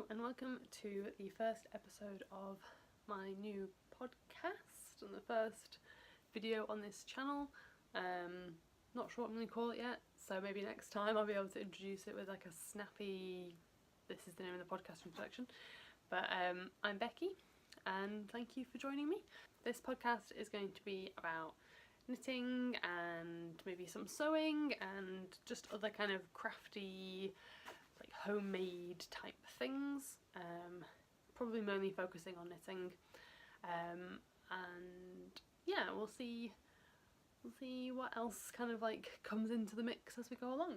and welcome to the first episode of my new podcast and the first video on this channel. Not sure what I'm going to call it yet, so maybe next time I'll be able to introduce it with like a snappy, this is the name of the podcast introduction. But I'm Becky and thank you for joining me. This podcast is going to be about knitting and maybe some sewing and just other kind of crafty, like homemade type things, probably mainly focusing on knitting, and yeah, we'll see what else kind of like comes into the mix as we go along.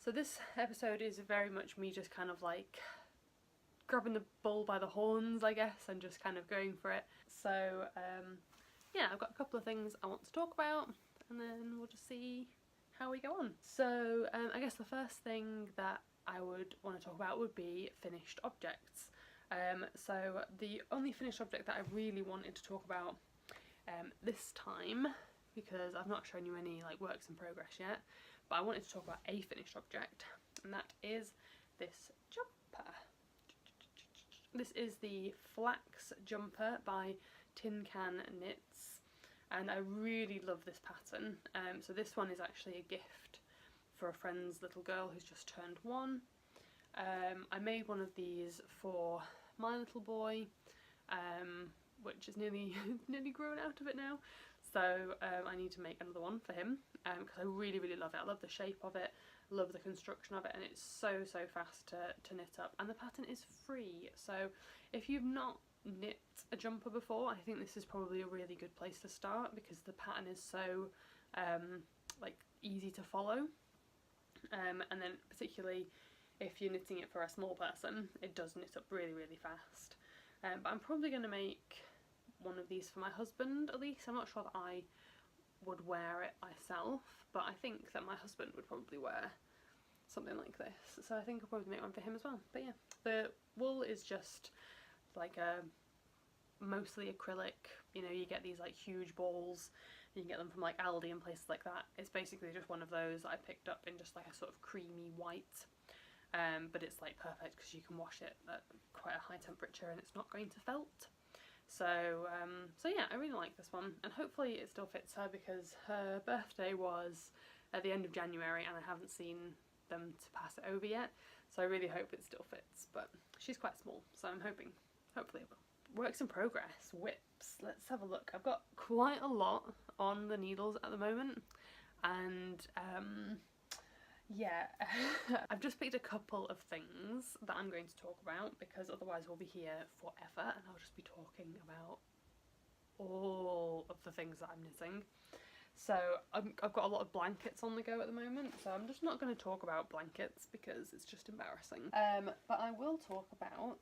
So this episode is very much me just kind of like grabbing the bull by the horns, I guess, and just kind of going for it. So yeah, I've got a couple of things I want to talk about and then we'll just see how we go on. So I guess the first thing that I would want to talk about would be finished objects. So the only finished object that I really wanted to talk about this time, because I've not shown you any like works in progress yet, but I wanted to talk about a finished object, and that is this jumper. This is the Flax jumper by Tin Can Knits, and I really love this pattern. So this one is actually a gift for a friend's little girl who's just turned 1. I made one of these for my little boy, which is nearly grown out of it now, so I need to make another one for him, because I really love it. I love the shape of it, love the construction of it, and it's so fast to knit up, and the pattern is free. So if you've not knit a jumper before, I think this is probably a really good place to start, because the pattern is so like easy to follow, and then particularly if you're knitting it for a small person, it does knit up really fast. But I'm probably going to make one of these for my husband at least. I'm not sure that I would wear it myself, but I think that my husband would probably wear something like this, so I think I'll probably make one for him as well. But yeah, the wool is just like a mostly acrylic, you know, you get these like huge balls, you can get them from like Aldi and places like that. It's basically just one of those that I picked up in just like a sort of creamy white, but it's like perfect because you can wash it at quite a high temperature and it's not going to felt. So so yeah, I really like this one, and hopefully it still fits her, because her birthday was at the end of January and I haven't seen them to pass it over yet, so I really hope it still fits. But she's quite small, so I'm hopefully it will. Works in progress, whips. Let's have a look. I've got quite a lot on the needles at the moment, and yeah, I've just picked a couple of things that I'm going to talk about, because otherwise we'll be here forever and I'll just be talking about all of the things that I'm knitting. So I've got a lot of blankets on the go at the moment, so I'm just not going to talk about blankets because it's just embarrassing. But I will talk about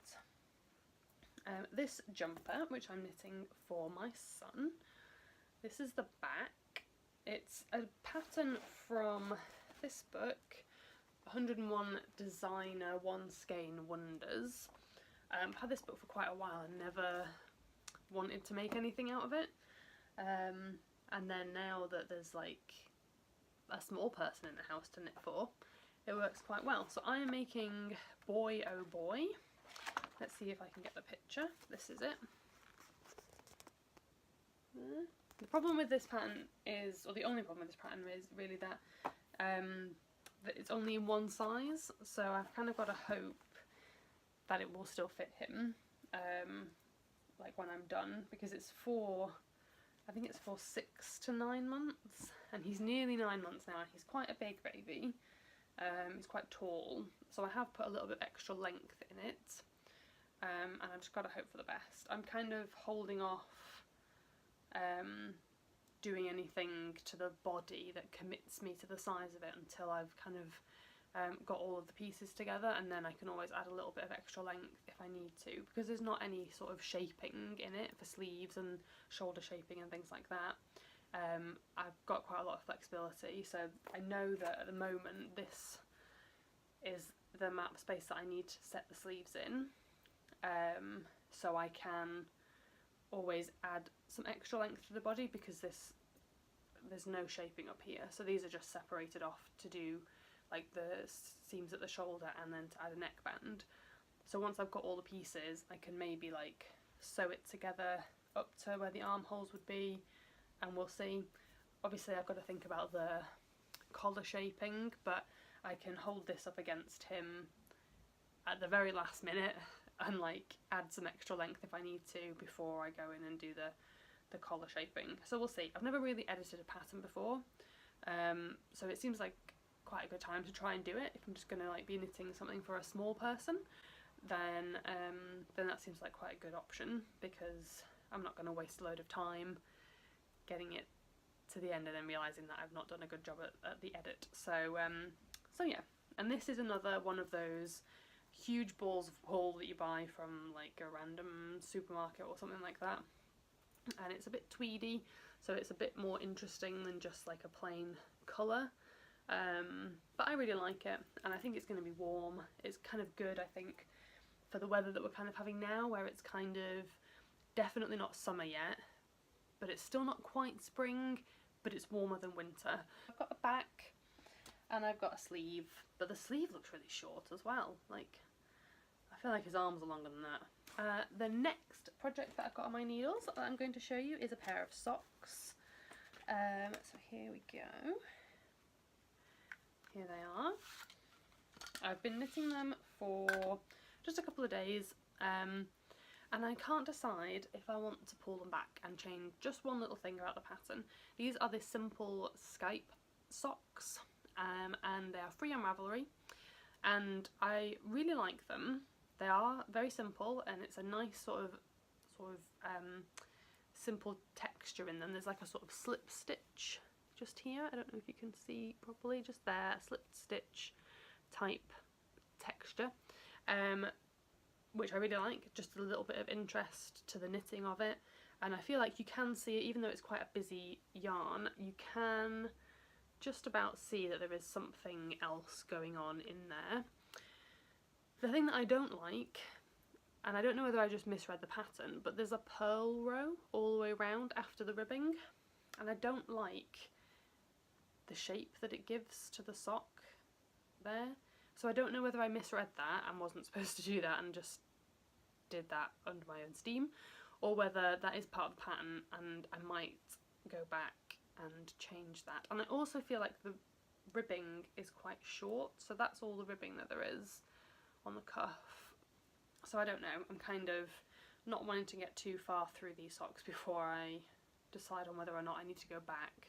this jumper, which I'm knitting for my son. This is the back. It's a pattern from this book, 101 Designer One Skein Wonders. I've had this book for quite a while and never wanted to make anything out of it. And then now that there's like a small person in the house to knit for, it works quite well. So I am making Boy Oh Boy. Let's see if I can get the picture. This is it. The problem with this pattern is, or the only problem with this pattern is really that it's only in one size, so I've kind of got to hope that it will still fit him, like when I'm done, because it's for, I think it's for 6 to 9 months, and he's nearly 9 months now, and he's quite a big baby. He's quite tall, so I have put a little bit extra length in it, and I've just got to hope for the best. I'm kind of holding off doing anything to the body that commits me to the size of it until I've kind of got all of the pieces together, and then I can always add a little bit of extra length if I need to, because there's not any sort of shaping in it for sleeves and shoulder shaping and things like that. I've got quite a lot of flexibility, so I know that at the moment this is the amount of space that I need to set the sleeves in, so I can always add some extra length to the body, because there's no shaping up here, so these are just separated off to do like the seams at the shoulder and then to add a neckband. So once I've got all the pieces, I can maybe like sew it together up to where the armholes would be, and we'll see. Obviously I've got to think about the collar shaping, but I can hold this up against him at the very last minute and like add some extra length if I need to before I go in and do the collar shaping. So we'll see. I've never really edited a pattern before, so it seems like quite a good time to try and do it. If I'm just going to like be knitting something for a small person, then that seems like quite a good option, because I'm not going to waste a load of time getting it to the end and then realising that I've not done a good job at the edit. So yeah, and this is another one of those huge balls of wool that you buy from like a random supermarket or something like that, and it's a bit tweedy, so it's a bit more interesting than just like a plain colour, but I really like it, and I think it's going to be warm. It's kind of good, I think, for the weather that we're kind of having now, where it's kind of definitely not summer yet, but it's still not quite spring, but it's warmer than winter. I've got a back and I've got a sleeve, but the sleeve looks really short as well. Like, I feel like his arms are longer than that. The next project that I've got on my needles that I'm going to show you is a pair of socks. So here we go. Here they are. I've been knitting them for just a couple of days, and I can't decide if I want to pull them back and change just one little thing about the pattern. These are the simple Skype socks, and they are free on Ravelry, and I really like them. They are very simple, and it's a nice sort of simple texture in them. There's like a sort of slip stitch just here. I don't know if you can see properly, just there, slip stitch type texture, which I really like. Just a little bit of interest to the knitting of it, and I feel like you can see it, even though it's quite a busy yarn, you can just about see that there is something else going on in there. The thing that I don't like, and I don't know whether I just misread the pattern, but there's a purl row all the way around after the ribbing, and I don't like the shape that it gives to the sock there. So I don't know whether I misread that and wasn't supposed to do that and just did that under my own steam, or whether that is part of the pattern and I might go back and change that. And I also feel like the ribbing is quite short, so that's all the ribbing that there is on the cuff. So I don't know, I'm kind of not wanting to get too far through these socks before I decide on whether or not I need to go back.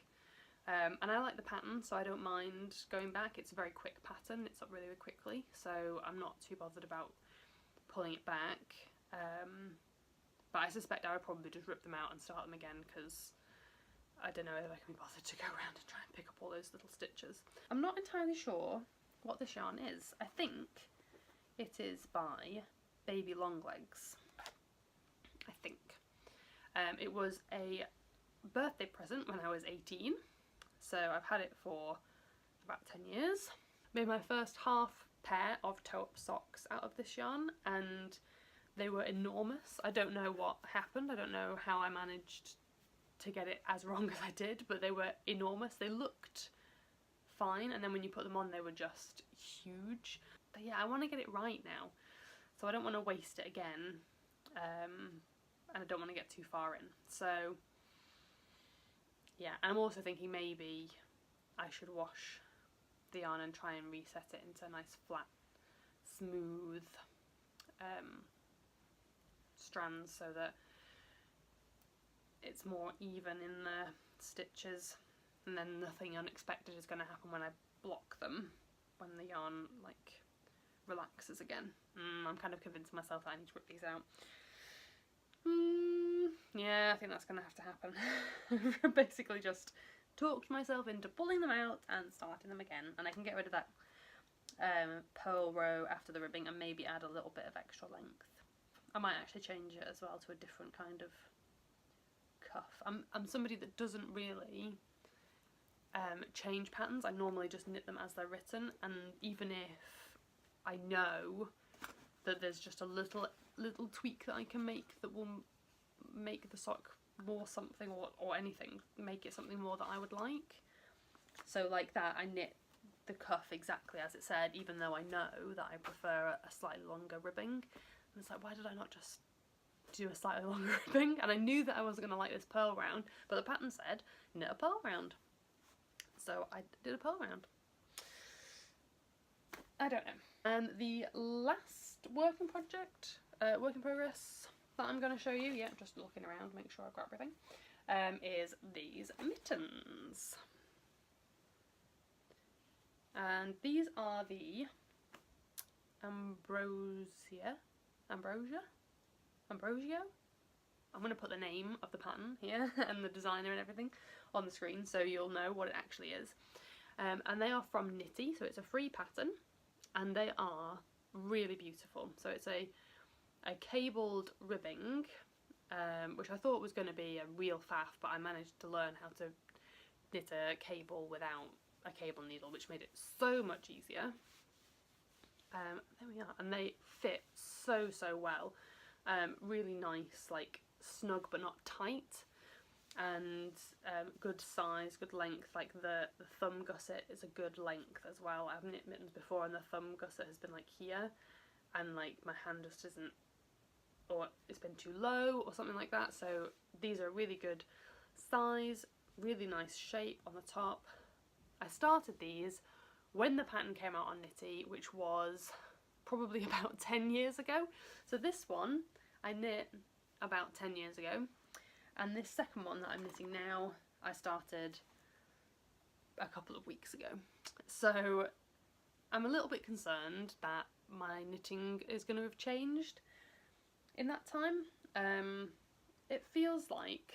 And I like the pattern, so I don't mind going back. It's a very quick pattern, it's up really, really quickly, so I'm not too bothered about pulling it back. But I suspect I would probably just rip them out and start them again, because I don't know if I can be bothered to go around and try and pick up all those little stitches. I'm not entirely sure what this yarn is. I think it is by Baby Longlegs, I think. It was a birthday present when I was 18, so I've had it for about 10 years. Made my first half pair of toe-up socks out of this yarn, and they were enormous. I don't know what happened, I don't know how I managed to get it as wrong as I did, but they were enormous. They looked fine, and then when you put them on they were just huge. But yeah, I want to get it right now, so I don't want to waste it again, and I don't want to get too far in. So yeah, and I'm also thinking maybe I should wash the yarn and try and reset it into a nice flat, smooth strands, so that it's more even in the stitches, and then nothing unexpected is going to happen when I block them, when the yarn like relaxes again. I'm kind of convinced myself that I need to rip these out. Yeah, I think that's going to have to happen. Basically just talked myself into pulling them out and starting them again, and I can get rid of that purl row after the ribbing and maybe add a little bit of extra length. I might actually change it as well to a different kind of cuff. I'm somebody that doesn't really change patterns. I normally just knit them as they're written, and even if I know that there's just a little tweak that I can make that will make the sock more something, or anything, make it something more that I would like. So like that, I knit the cuff exactly as it said, even though I know that I prefer a slightly longer ribbing. And it's like, why did I not just do a slightly longer ribbing? And I knew that I wasn't going to like this pearl round, but the pattern said knit a pearl round. So I did a pearl round. I don't know. And the last work in progress that I'm going to show you, yeah, just looking around, make sure I've got everything, is these mittens. And these are the Ambrosio? I'm going to put the name of the pattern here and the designer and everything on the screen so you'll know what it actually is. And they are from Knitty, so it's a free pattern, and they are really beautiful. So it's a cabled ribbing, which I thought was going to be a real faff, but I managed to learn how to knit a cable without a cable needle, which made it so much easier. There we are, and they fit so well. Really nice, like snug but not tight, and good size, good length. Like the thumb gusset is a good length as well. I've knit mittens before and the thumb gusset has been like here, and like my hand just isn't, or it's been too low or something like that. So these are really good size, really nice shape on the top. I started these when the pattern came out on Knitty, which was probably about 10 years ago. So this one I knit about 10 years ago, and this second one that I'm knitting now I started a couple of weeks ago. So I'm a little bit concerned that my knitting is going to have changed in that time. It feels like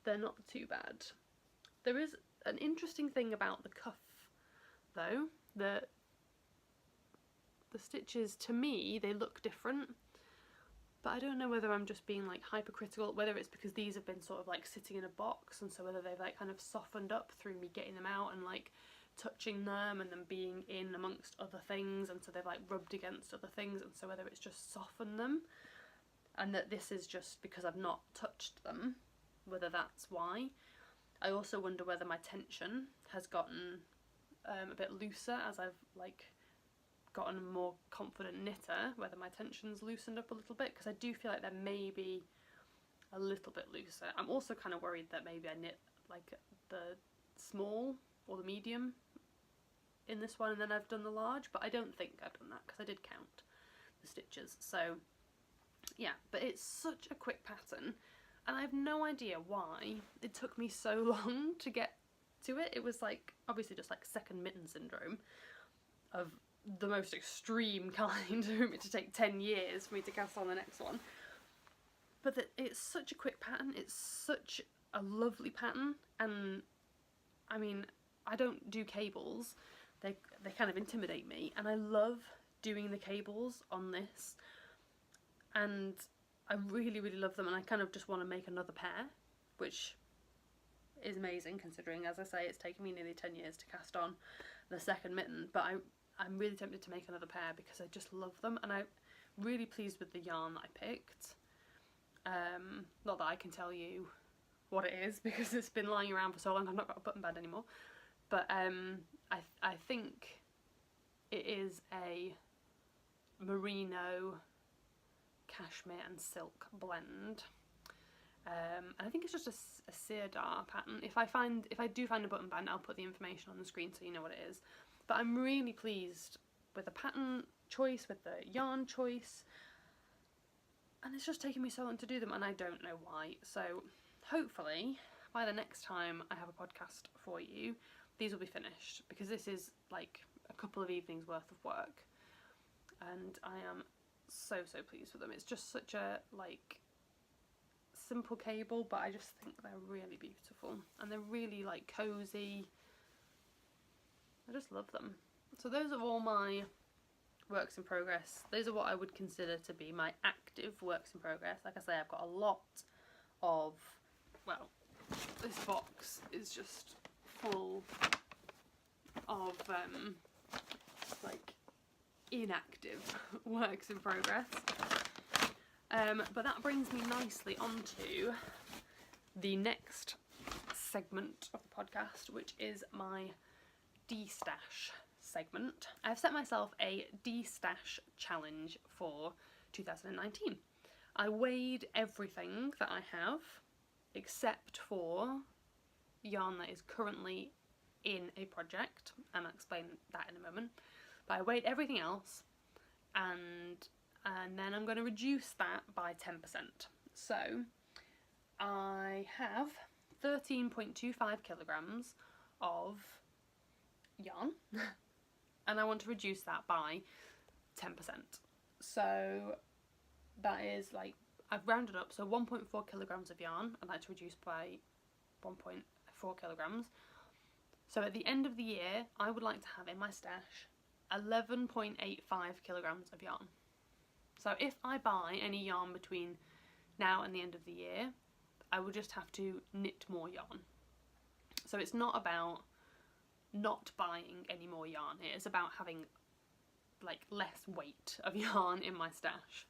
they're not too bad. There is an interesting thing about the cuff though, the stitches, to me, they look different, but I don't know whether I'm just being like hypercritical, whether it's because these have been sort of like sitting in a box, and so whether they've like kind of softened up through me getting them out and like touching them and them being in amongst other things, and so they've like rubbed against other things, and so whether it's just softened them, and that this is just because I've not touched them, whether that's why. I also wonder whether my tension has gotten a bit looser as I've like gotten a more confident knitter, whether my tension's loosened up a little bit, because I do feel like they're maybe a little bit looser. I'm also kind of worried that maybe I knit like the small or the medium in this one and then I've done the large, but I don't think I've done that because I did count the stitches. So yeah, but it's such a quick pattern, and I have no idea why it took me so long to get to it. It was like obviously just like second mitten syndrome of the most extreme kind for me to take 10 years for me to cast on the next one. But it's such a quick pattern, it's such a lovely pattern, and I mean, I don't do cables, they kind of intimidate me, and I love doing the cables on this, and I really love them, and I kind of just want to make another pair, which is amazing considering, as I say, it's taken me nearly 10 years to cast on the second mitten, but I'm really tempted to make another pair because I just love them, and I'm really pleased with the yarn that I picked. Not that I can tell you what it is because it's been lying around for so long I've not got a button band anymore, but I think it is a merino, cashmere and silk blend. And I think it's just a Sirdar pattern. If I do find a button band, I'll put the information on the screen so you know what it is. But I'm really pleased with the pattern choice, with the yarn choice, and it's just taken me so long to do them, and I don't know why. So hopefully by the next time I have a podcast for you, these will be finished, because this is like a couple of evenings worth of work, and I am so pleased with them. It's just such a like simple cable, but I just think they're really beautiful, and they're really like cozy. I just love them. So those are all my works in progress. Those are what I would consider to be my active works in progress. Like I say, I've got a lot of, well, this box is just full of like inactive works in progress. But that brings me nicely onto the next segment of the podcast, which is my de-stash segment. I've set myself a de-stash challenge for 2019. I weighed everything that I have except for yarn that is currently in a project, and I'll explain that in a moment. But I weighed everything else, and then I'm going to reduce that by 10%. So I have 13.25 kilograms of yarn and I want to reduce that by 10%. So that is, like, I've rounded up, so 1.4 kilograms of yarn I'd like to reduce by 1.4 kilograms. So at the end of the year I would like to have in my stash 11.85 kilograms of yarn. So if I buy any yarn between now and the end of the year, I will just have to knit more yarn. So it's not about not buying any more yarn, it is about having like less weight of yarn in my stash.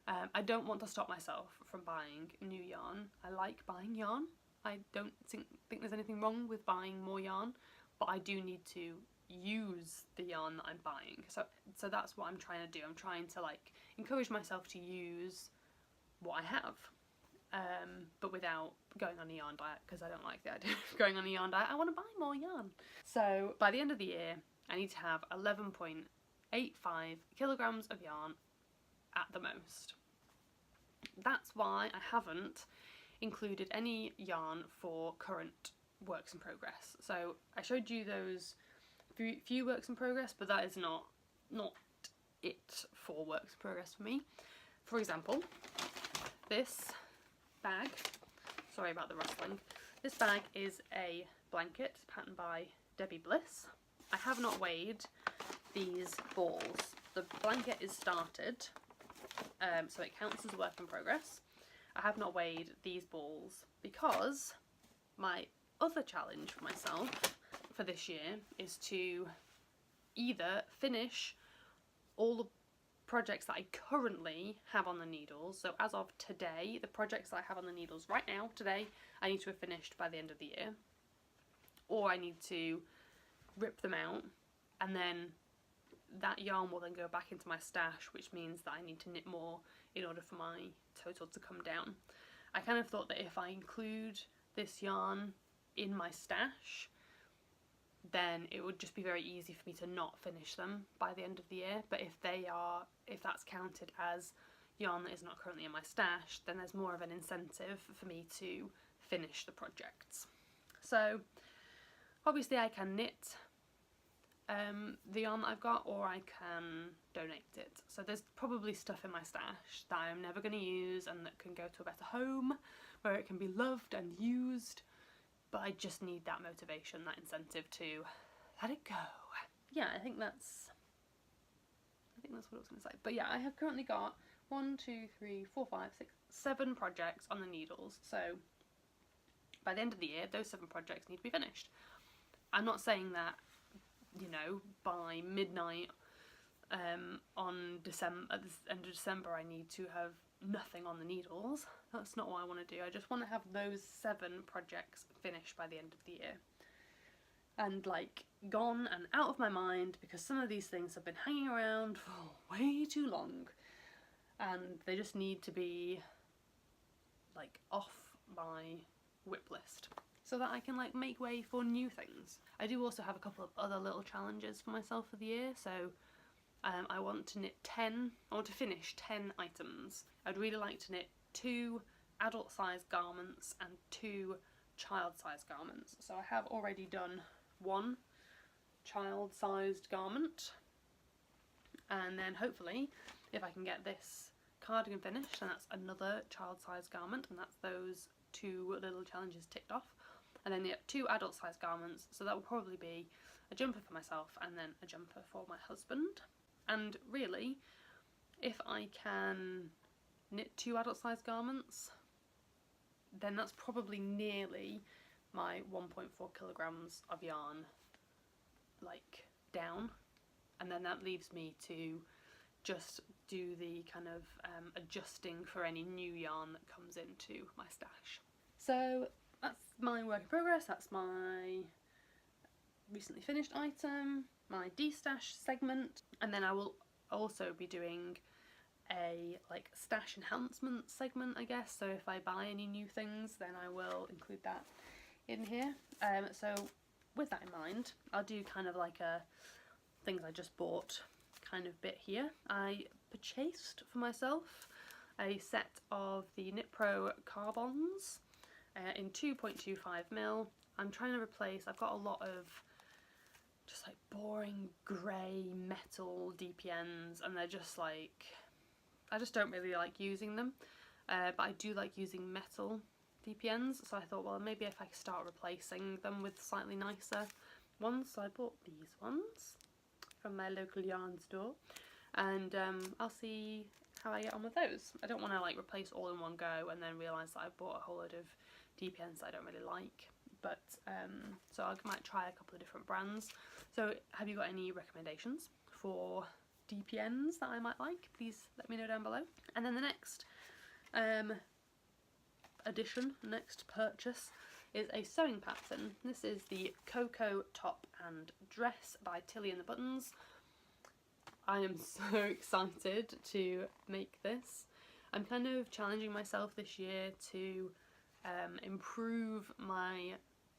I don't want to stop myself from buying new yarn. I like buying yarn. I don't think there's anything wrong with buying more yarn, but I do need to use the yarn that I'm buying. So that's what I'm trying to do. I'm trying to like encourage myself to use what I have, but without going on a yarn diet, because I don't like the idea of going on a yarn diet. I want to buy more yarn. So by the end of the year I need to have 11.85 kilograms of yarn at the most. That's why I haven't included any yarn for current works in progress. So I showed you those few works in progress, but that is not it for works in progress for me. For example, this bag, sorry about the rustling, this bag is a blanket patterned by Debbie Bliss. I have not weighed these balls. The blanket is started, so it counts as a work in progress. I have not weighed these balls because my other challenge for myself for this year is to either finish all the projects that I currently have on the needles. So as of today, the projects that I have on the needles right now, today, I need to have finished by the end of the year. Or I need to rip them out, and then that yarn will then go back into my stash, which means that I need to knit more in order for my total to come down. I kind of thought that if I include this yarn in my stash, then it would just be very easy for me to not finish them by the end of the year. But if that's counted as yarn that is not currently in my stash, then there's more of an incentive for me to finish the projects. So obviously I can knit the yarn that I've got, or I can donate it. So there's probably stuff in my stash that I'm never going to use and that can go to a better home where it can be loved and used, but I just need that motivation, that incentive to let it go. Yeah, I think that's what I was going to say. But yeah, I have currently got 1, 2, 3, 4, 5, 6, 7 projects on the needles. So by the end of the year, those 7 projects need to be finished. I'm not saying that, you know, by midnight on at the end of December I need to have nothing on the needles. That's not what I want to do. I just want to have those 7 projects finished by the end of the year and like gone and out of my mind, because some of these things have been hanging around for way too long and they just need to be like off my whip list so that I can like make way for new things. I do also have a couple of other little challenges for myself for the year. So I want to finish 10 items. I'd really like to knit 2 adult sized garments and 2 child sized garments. So I have already done 1 child sized garment, and then hopefully if I can get this cardigan finished, then that's another child sized garment, and that's those 2 little challenges ticked off. And then 2 adult sized garments, so that will probably be a jumper for myself and then a jumper for my husband. And really, if I can knit 2 adult sized garments, then that's probably nearly my 1.4 kilograms of yarn like down, and then that leaves me to just do the kind of adjusting for any new yarn that comes into my stash. So that's my work in progress, that's my recently finished item, my de-stash segment, and then I will also be doing a like stash enhancement segment, I guess. So if I buy any new things, then I will include that in here. So with that in mind, I'll do kind of like a things I just bought kind of bit here. I purchased for myself a set of the Knit Pro Carbons in 2.25mm. I'm trying to replace, I've got a lot of just like boring grey metal DPNs, and they're just like, I just don't really like using them, but I do like using metal DPNs, so I thought, well, maybe if I could start replacing them with slightly nicer ones. So I bought these ones from my local yarn store, and I'll see how I get on with those. I don't want to like replace all in one go and then realise that I've bought a whole load of DPNs that I don't really like, but so I might try a couple of different brands. So have you got any recommendations for DPNs that I might like? Please let me know down below. And then the next next purchase is a sewing pattern. This is the Cocoa Top and Dress by Tilly and the Buttons. I am so excited to make this. I'm kind of challenging myself this year to improve my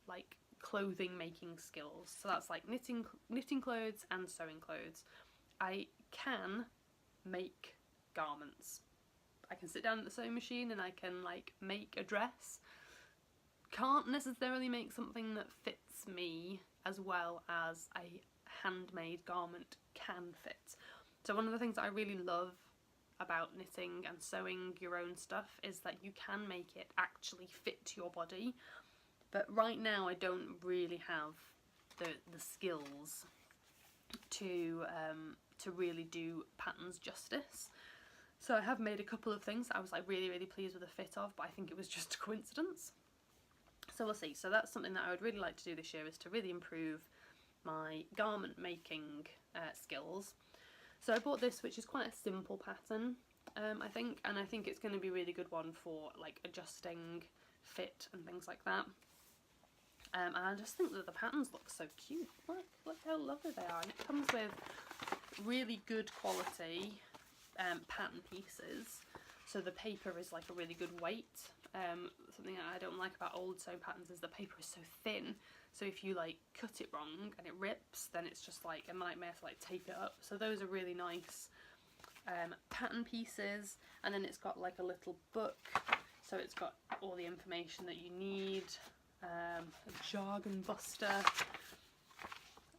like clothing making skills. So that's like knitting clothes and sewing clothes. I can make garments. I can sit down at the sewing machine and I can like make a dress. Can't necessarily make something that fits me as well as a handmade garment can fit. So one of the things that I really love about knitting and sewing your own stuff is that you can make it actually fit your body. But right now I don't really have the skills to really do patterns justice. So I have made a couple of things that I was like really pleased with the fit of, but I think it was just a coincidence. So we'll see. So that's something that I would really like to do this year, is to really improve my garment making skills. So I bought this, which is quite a simple pattern, I think, and I think it's going to be a really good one for like adjusting fit and things like that. And I just think that the patterns look so cute. Look how lovely they are, and it comes with really good quality pattern pieces. So the paper is like a really good weight. Something that I don't like about old sewing patterns is the paper is so thin. So if you like cut it wrong and it rips, then it's just like a nightmare to like tape it up. So those are really nice pattern pieces. And then it's got like a little book. So it's got all the information that you need. A jargon buster,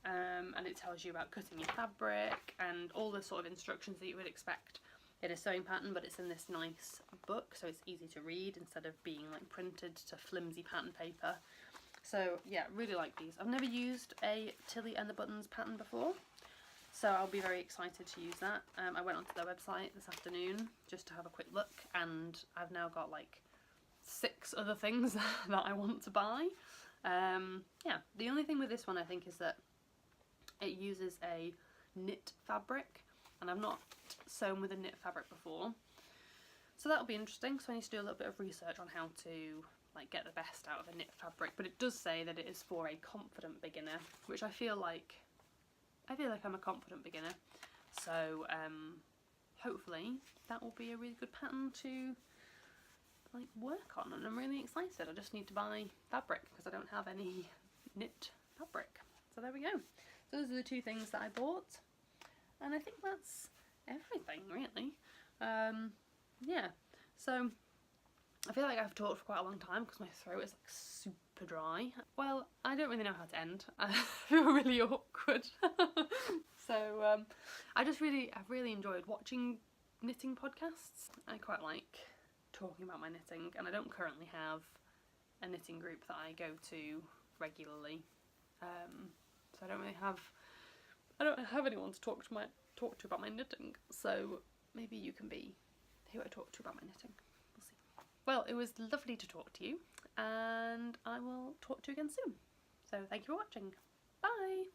and it tells you about cutting your fabric and all the sort of instructions that you would expect in a sewing pattern, but it's in this nice book, so it's easy to read instead of being like printed to flimsy pattern paper. So yeah, really like these. I've never used a Tilly and the Buttons pattern before, so I'll be very excited to use that. I went onto their website this afternoon just to have a quick look, and I've now got like 6 other things that I want to buy. Yeah, the only thing with this one I think is that it uses a knit fabric, and I've not sewn with a knit fabric before, so that'll be interesting. So I need to do a little bit of research on how to like get the best out of a knit fabric, but it does say that it is for a confident beginner, which I feel like I'm a confident beginner, so hopefully that will be a really good pattern to like work on, and I'm really excited. I just need to buy fabric because I don't have any knit fabric. So there we go. So those are the 2 things that I bought, and I think that's everything really. Yeah, so I feel like I've talked for quite a long time because my throat is like super dry. Well, I don't really know how to end. I feel really awkward. So I've really enjoyed watching knitting podcasts. I quite like talking about my knitting, and I don't currently have a knitting group that I go to regularly, so I don't have anyone to talk to about my knitting. So maybe you can be who I talk to about my knitting. We'll see. Well, it was lovely to talk to you, and I will talk to you again soon. So thank you for watching. Bye.